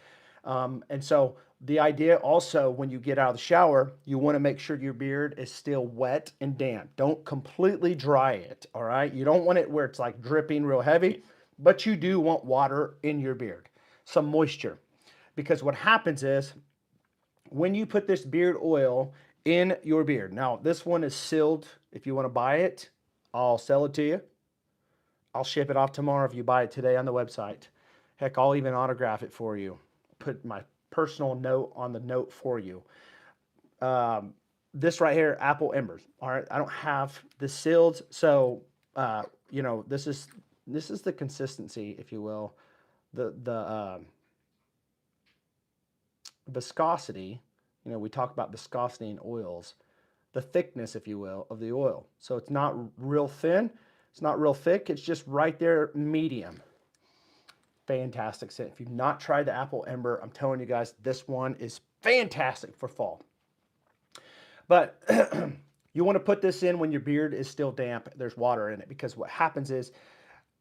And so the idea also, when you get out of the shower, you want to make sure your beard is still wet and damp. Don't completely dry it, all right? You don't want it where it's like dripping real heavy, but you do want water in your beard, some moisture. Because what happens is when you put this beard oil in your beard, now this one is sealed. If you want to buy it, I'll sell it to you. I'll ship it off tomorrow if you buy it today on the website. Heck, I'll even autograph it for you. Put my personal note on the note for you. This right here, apple embers. All right, I don't have the sealed, so this is the consistency, if you will, the viscosity. We talk about viscosity in oils, the thickness, if you will, of the oil. So it's not real thin, it's not real thick. It's just right there, medium. Fantastic scent. If you've not tried the apple ember, I'm telling you guys, this one is fantastic for fall. But you want to put this in when your beard is still damp, there's water in it, because what happens is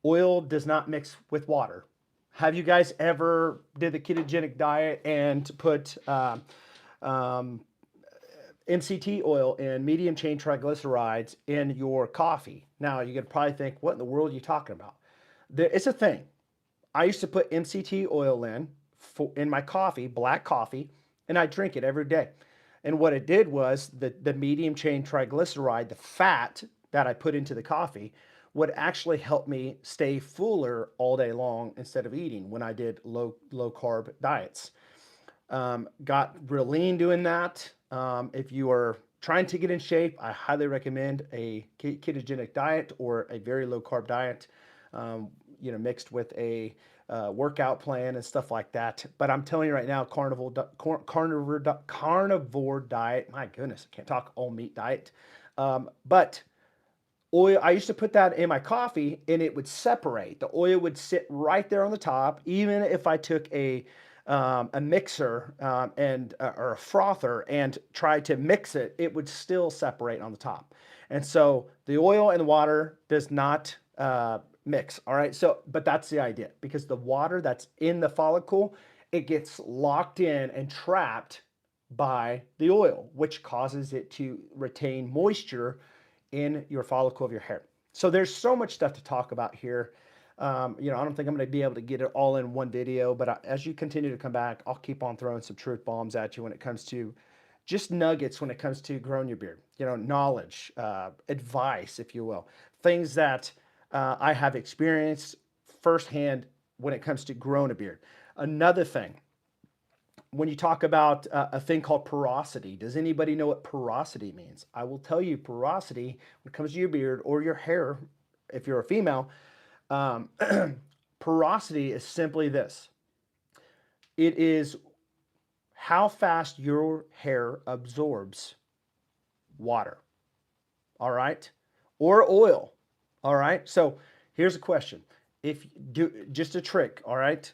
oil does not mix with water. Have you guys ever did the ketogenic diet and put MCT oil and medium chain triglycerides in your coffee? Now, you're going to probably think, what in the world are you talking about? It's a thing. I used to put MCT oil in my coffee, black coffee, and I drink it every day. And what it did was the medium chain triglyceride, the fat that I put into the coffee, would actually help me stay fuller all day long instead of eating when I did low carb diets. Got real lean doing that. If you are trying to get in shape, I highly recommend a ketogenic diet or a very low carb diet, um, mixed with a workout plan and stuff like that. But I'm telling you right now, carnivore diet. My goodness, I can't talk. All meat diet. But oil, I used to put that in my coffee and it would separate. The oil would sit right there on the top. Even if I took a mixer or a frother and tried to mix it, it would still separate on the top. And so the oil and the water does not mix. All right. So, but that's the idea, because the water that's in the follicle, it gets locked in and trapped by the oil, which causes it to retain moisture in your follicle of your hair. So there's so much stuff to talk about here. I don't think I'm going to be able to get it all in one video, but as you continue to come back, I'll keep on throwing some truth bombs at you when it comes to just nuggets when it comes to growing your beard, knowledge, advice, if you will, things that I have experienced firsthand when it comes to growing a beard. Another thing, when you talk about a thing called porosity, does anybody know what porosity means? I will tell you, porosity, when it comes to your beard or your hair, if you're a female, um, porosity is simply this. It is how fast your hair absorbs water, all right? Or oil, all right? So here's a question. If do just a trick, all right?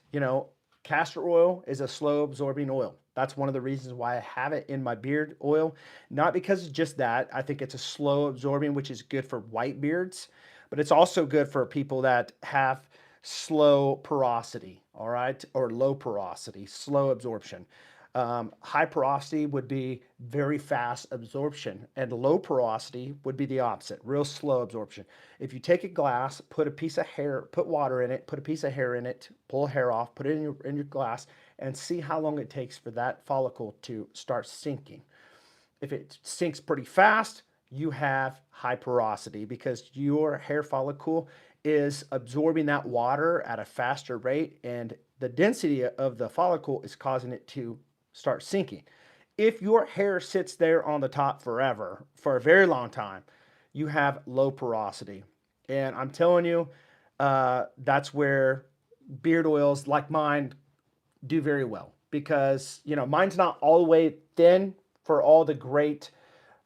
Castor oil is a slow absorbing oil. That's one of the reasons why I have it in my beard oil. Not because of just that. I think it's a slow absorbing, which is good for white beards, but it's also good for people that have slow porosity, all right? Or low porosity, slow absorption. High porosity would be very fast absorption, and low porosity would be the opposite, real slow absorption. If you take a glass, put a piece of hair, put water in it, put a piece of hair in it, pull hair off, put it in your glass, and see how long it takes for that follicle to start sinking. If it sinks pretty fast, you have high porosity because your hair follicle is absorbing that water at a faster rate, and the density of the follicle is causing it to start sinking. If your hair sits there on the top forever, for a very long time, you have low porosity. And I'm telling you, that's where beard oils like mine do very well, because mine's not all the way thin for all the great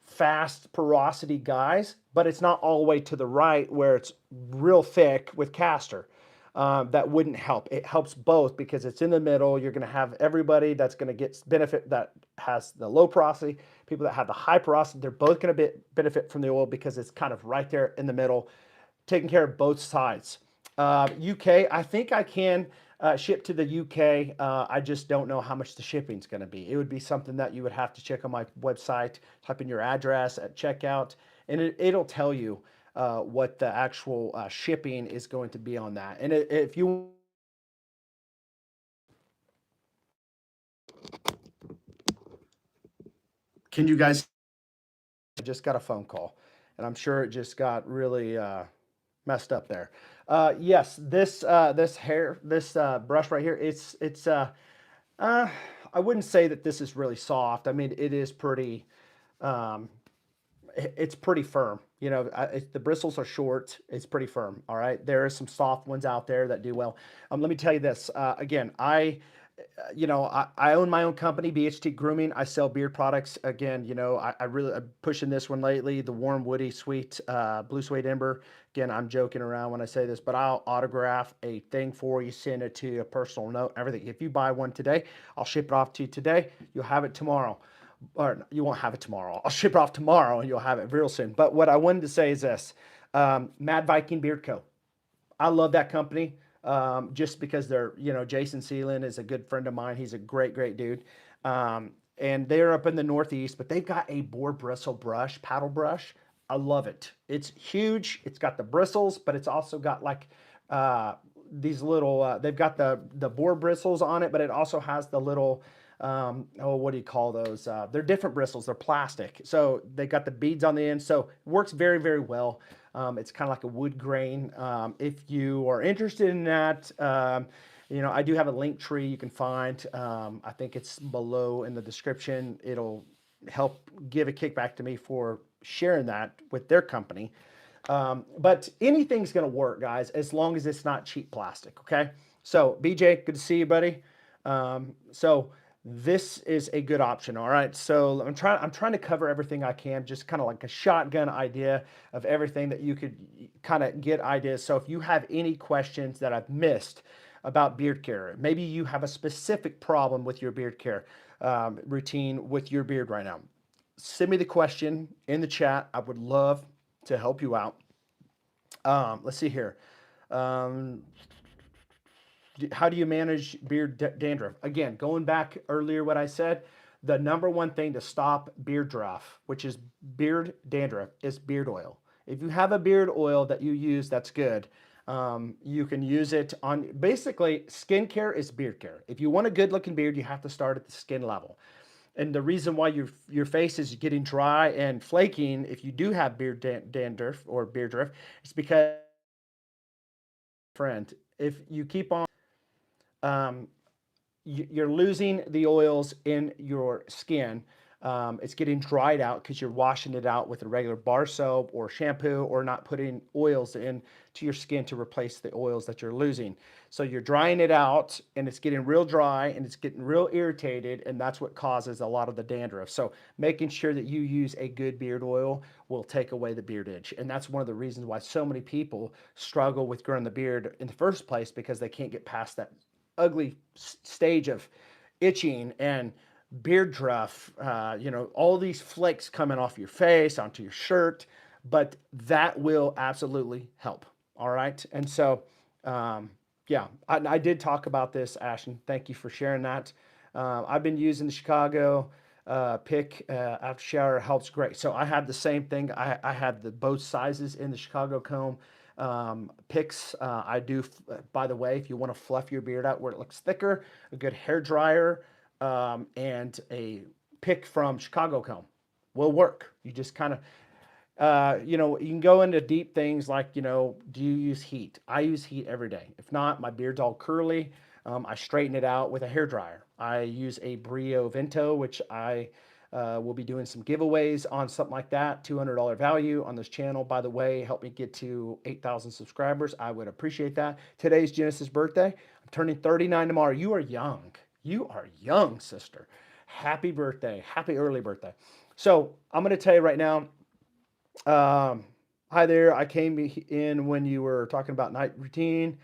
fast porosity guys, but it's not all the way to the right where it's real thick with castor. That wouldn't help. It helps both because it's in the middle. You're going to have everybody that's going to get benefit that has the low porosity, people that have the high porosity. They're both going to benefit from the oil because it's kind of right there in the middle, taking care of both sides. UK, I think I can ship to the UK. I just don't know how much the shipping's going to be. It would be something that you would have to check on my website, type in your address at checkout, and it'll tell you what the actual shipping is going to be on that. And if you can, you guys, I just got a phone call, and I'm sure it just got really messed up there. Yes, this brush right here, uh, I wouldn't say that this is really soft. I mean, it is pretty. Um, it's pretty firm. The bristles are short. It's pretty firm. All right. There are some soft ones out there that do well. Let me tell you this. Again, I own my own company, BHT Grooming. I sell beard products. Again, I'm pushing this one lately, the warm, woody, sweet blue suede ember. Again, I'm joking around when I say this, but I'll autograph a thing for you, send it to you, a personal note, everything. If you buy one today, I'll ship it off to you today. You'll have it tomorrow. Or you won't have it tomorrow. I'll ship it off tomorrow and you'll have it real soon. But what I wanted to say is this, Mad Viking Beard Co. I love that company just because Jason Seelan is a good friend of mine. He's a great, great dude. And they're up in the Northeast, but they've got a boar bristle brush, paddle brush. I love it. It's huge. It's got the bristles, but it's also got like these little, they've got the boar bristles on it, but it also has the little, what do you call those? They're different bristles. They're plastic. So they got the beads on the end. So it works very, very well. It's kind of like a wood grain. If you are interested in that, I do have a link tree you can find. I think it's below in the description. It'll help give a kickback to me for sharing that with their company. But anything's going to work, guys, as long as it's not cheap plastic. Okay. So, BJ, good to see you, buddy. So this is a good option. All right. So I'm trying to cover everything I can, just kind of like a shotgun idea of everything that you could kind of get ideas. So if you have any questions that I've missed about beard care, maybe you have a specific problem with your beard care routine with your beard right now, send me the question in the chat. I would love to help you out. Let's see here. Um, how do you manage beard dandruff? Again, going back earlier, what I said, the number one thing to stop beard draft, which is beard dandruff, is beard oil. If you have a beard oil that you use, that's good. You can use it on basically skincare is beard care. If you want a good looking beard, you have to start at the skin level. And the reason why your face is getting dry and flaking, if you do have beard dandruff or beard drift, is because, friend, if you keep on um, you're losing the oils in your skin. It's getting dried out because you're washing it out with a regular bar soap or shampoo, or not putting oils in to your skin to replace the oils that you're losing. So you're drying it out and it's getting real dry and it's getting real irritated, and that's what causes a lot of the dandruff. So making sure that you use a good beard oil will take away the beard itch. And that's one of the reasons why so many people struggle with growing the beard in the first place, because they can't get past that ugly stage of itching and beard druff, all these flakes coming off your face, onto your shirt, but that will absolutely help. All right. And so, yeah, I did talk about this, Ashton. Thank you for sharing that. I've been using the Chicago pick after shower. Helps great. So I had the same thing. I had the both sizes in the Chicago comb picks. I do, by the way, if you want to fluff your beard out where it looks thicker, a good hair dryer and a pick from Chicago comb will work. You just kind of, you can go into deep things like, do you use heat? I use heat every day. If not, my beard's all curly. I straighten it out with a hair dryer. I use a Brio Vento, which I will be doing some giveaways on something like that. $200 value on this channel. By the way, help me get to 8,000 subscribers. I would appreciate that. Today's Genesis' birthday. I'm turning 39 tomorrow. You are young. You are young, sister. Happy birthday. Happy early birthday. So I'm going to tell you right now, hi there. I came in when you were talking about night routine.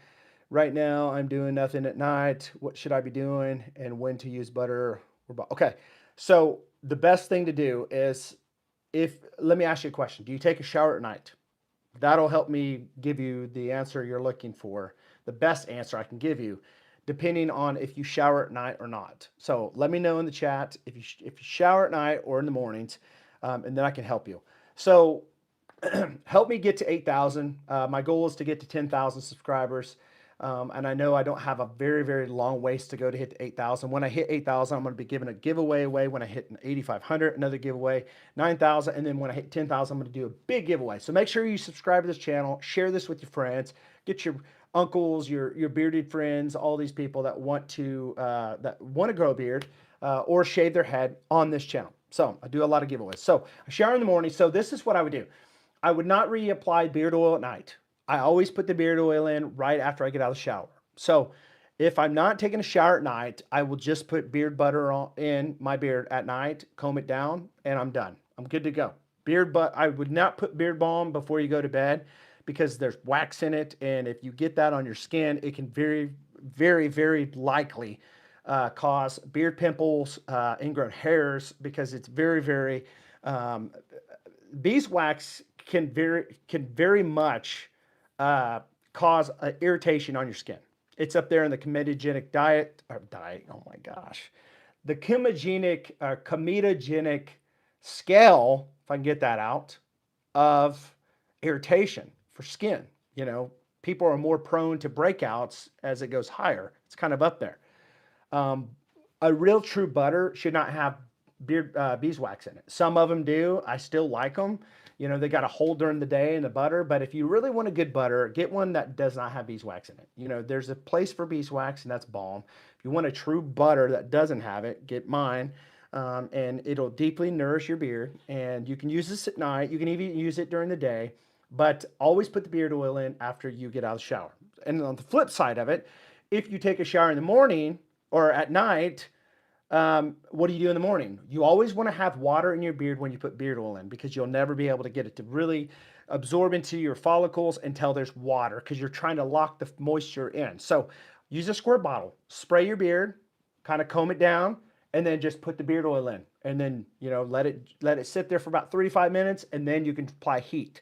Right now, I'm doing nothing at night. What should I be doing, and when to use butter? Okay, so the best thing to do is, let me ask you a question. Do you take a shower at night? That'll help me give you the answer you're looking for, the best answer I can give you, depending on if you shower at night or not. So let me know in the chat if you shower at night or in the mornings, and then I can help you. So help me get to 8,000. My goal is to get to 10,000 subscribers. And I know I don't have a very, very long ways to go to hit the 8,000. When I hit 8,000, I'm going to be giving a giveaway away. When I hit 8,500, another giveaway, 9,000. And then when I hit 10,000, I'm going to do a big giveaway. So make sure you subscribe to this channel, share this with your friends, get your uncles, your bearded friends, all these people that want to grow a beard or shave their head on this channel. So I do a lot of giveaways. So I shower in the morning. So this is what I would do. I would not reapply beard oil at night. I always put the beard oil in right after I get out of the shower. So if I'm not taking a shower at night, I will just put beard butter in my beard at night, comb it down, and I'm done. I'm good to go. I would not put beard balm before you go to bed, because there's wax in it. And if you get that on your skin, it can very, very, very likely cause beard pimples, ingrown hairs, because it's very, very, beeswax can very much cause irritation on your skin. It's up there in the comedogenic oh my gosh, the comedogenic scale, if I can get that out, of irritation for skin. People are more prone to breakouts as it goes higher. It's kind of up there. A real true butter should not have beeswax in it. Some of them do. I still like them. They got to hold during the day in the butter. But if you really want a good butter, get one that does not have beeswax in it. There's a place for beeswax, and that's balm. If you want a true butter that doesn't have it, get mine. and it'll deeply nourish your beard. And you can use this at night. You can even use it during the day, but always put the beard oil in after you get out of the shower. And on the flip side of it, if you take a shower in the morning or at night, what do you do in the morning? You always want to have water in your beard when you put beard oil in, because you'll never be able to get it to really absorb into your follicles until there's water, because you're trying to lock the moisture in. So use a squirt bottle, spray your beard, kind of comb it down, and then just put the beard oil in, and then let it sit there for about 3 to 5 minutes, and then you can apply heat.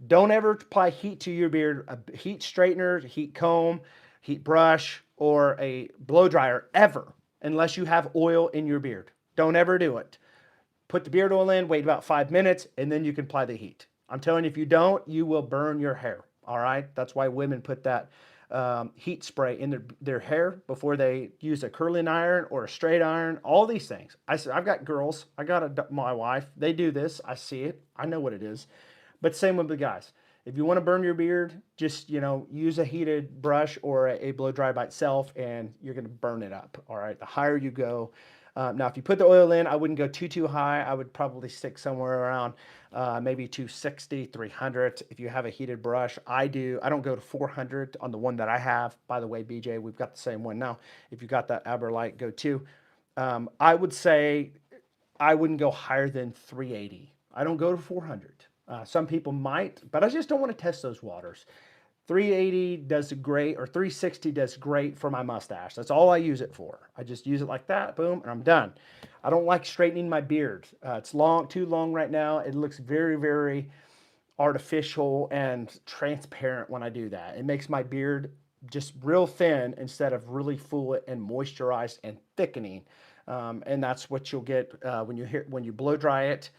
Don't ever apply heat to your beard. A heat straightener, heat comb, heat brush, or a blow dryer ever, unless you have oil in your beard. Don't ever do it. Put the beard oil in, wait about 5 minutes, and then you can apply the heat. I'm telling you, if you don't, you will burn your hair. All right. That's why women put that heat spray in their hair before they use a curling iron or a straight iron. All these things. I've got girls. My wife. They do this. I see it. I know what it is. But same with the guys. If you want to burn your beard, just use a heated brush or a blow dry by itself, and you're going to burn it up. All right. The higher you go. Now, if you put the oil in, I wouldn't go too high. I would probably stick somewhere around maybe 260, 300. If you have a heated brush, I don't go to 400 on the one that I have. By the way, BJ, we've got the same one now. If you got that Aberlite, go too. I would say I wouldn't go higher than 380. I don't go to 400. Some people might, but I just don't want to test those waters. 380 does great, or 360 does great for my mustache. That's all I use it for. I just use it like that, boom, and I'm done. I don't like straightening my beard. It's too long right now. It looks very, very artificial and transparent when I do that. It makes my beard just real thin instead of really full and moisturized and thickening. And that's what you'll get when you blow dry it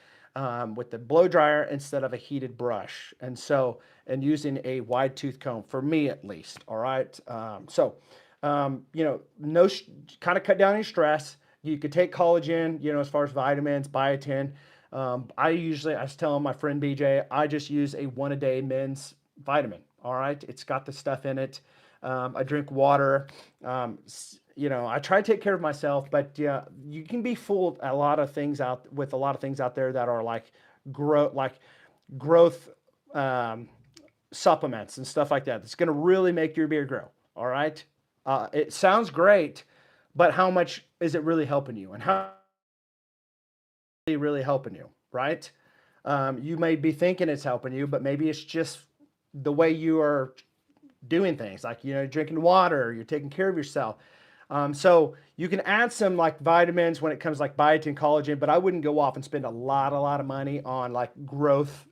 with the blow dryer instead of a heated brush. And using a wide tooth comb, for me at least. All right. No, kind of cut down your stress. You could take collagen, as far as vitamins, biotin. I was telling my friend BJ, I just use a 1-a-day men's vitamin. All right. It's got the stuff in it. I drink water. I try to take care of myself, but yeah, you can be fooled a lot of things out there that are like growth supplements and stuff like that. It's going to really make your beard grow. All right. It sounds great, but how much is it really helping you, and how really helping you, right? You may be thinking it's helping you, but maybe it's just the way you are doing things, like drinking water, you're taking care of yourself. So you can add some like vitamins when it comes like biotin, collagen, but I wouldn't go off and spend a lot of money on like growth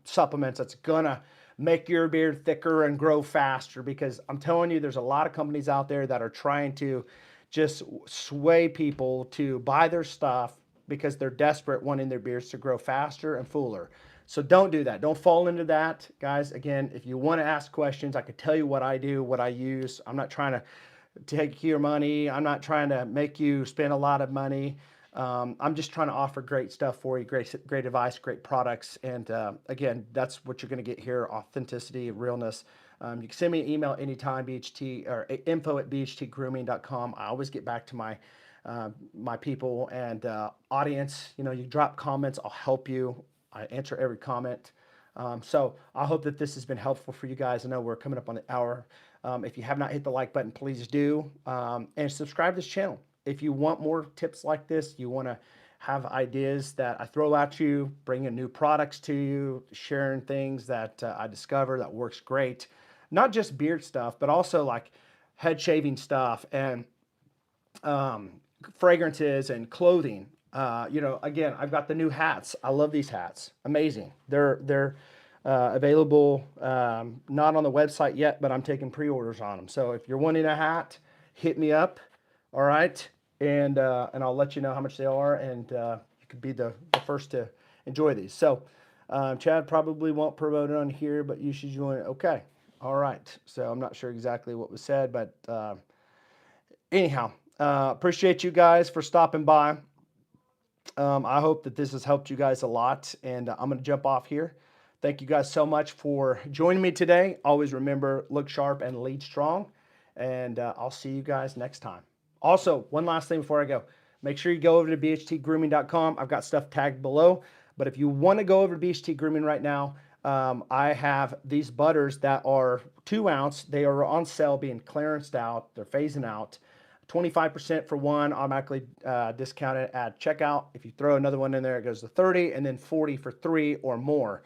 supplements that's gonna make your beard thicker and grow faster, because I'm telling you, there's a lot of companies out there that are trying to just sway people to buy their stuff because they're desperate, wanting their beards to grow faster and fuller. So don't do that. Don't fall into that, guys. Again, if you want to ask questions, I could tell you what I do, what I use. I'm not trying to take your money. I'm not trying to make you spend a lot of money. I'm just trying to offer great stuff for you, great advice, great products. And again, that's what you're going to get here: authenticity, realness. You can send me an email anytime, BHT or info@bhtgrooming.com. I always get back to my people and audience. You drop comments, I'll help you. I answer every comment. So I hope that this has been helpful for you guys. I know we're coming up on the hour. If you have not hit the like button, please do. And subscribe to this channel. If you want more tips like this, you want to have ideas that I throw at you, bringing new products to you, sharing things that I discover that works great. Not just beard stuff, but also like head shaving stuff and fragrances and clothing. Again, I've got the new hats. I love these hats. Amazing. They're available, not on the website yet, but I'm taking pre-orders on them. So if you're wanting a hat, hit me up. All right. And I'll let you know how much they are, and you could be the first to enjoy these. So Chad probably won't promote it on here, but you should join it. Okay. All right. So I'm not sure exactly what was said, but anyhow, appreciate you guys for stopping by. I hope that this has helped you guys a lot, and I'm going to jump off here. Thank you guys so much for joining me today. Always remember, look sharp and lead strong, and I'll see you guys next time. Also, one last thing before I go. make sure you go over to bhtgrooming.com. I've got stuff tagged below. But if you want to go over to BHT Grooming right now, I have these butters that are 2 ounce. They are on sale, being clearanced out. They're phasing out. 25% for one, automatically discounted at checkout. If you throw another one in there, it goes to 30, and then 40 for 3 or more.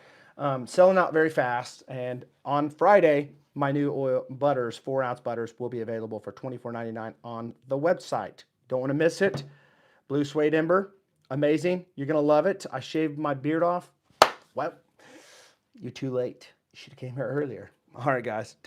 Selling out very fast. And on Friday, my new oil butters, 4 ounce butters, will be available for $24.99 on the website. Don't want to miss it. Blue Suede Ember, amazing. You're going to love it. I shaved my beard off. Well, you're too late. You should have came here earlier. All right, guys.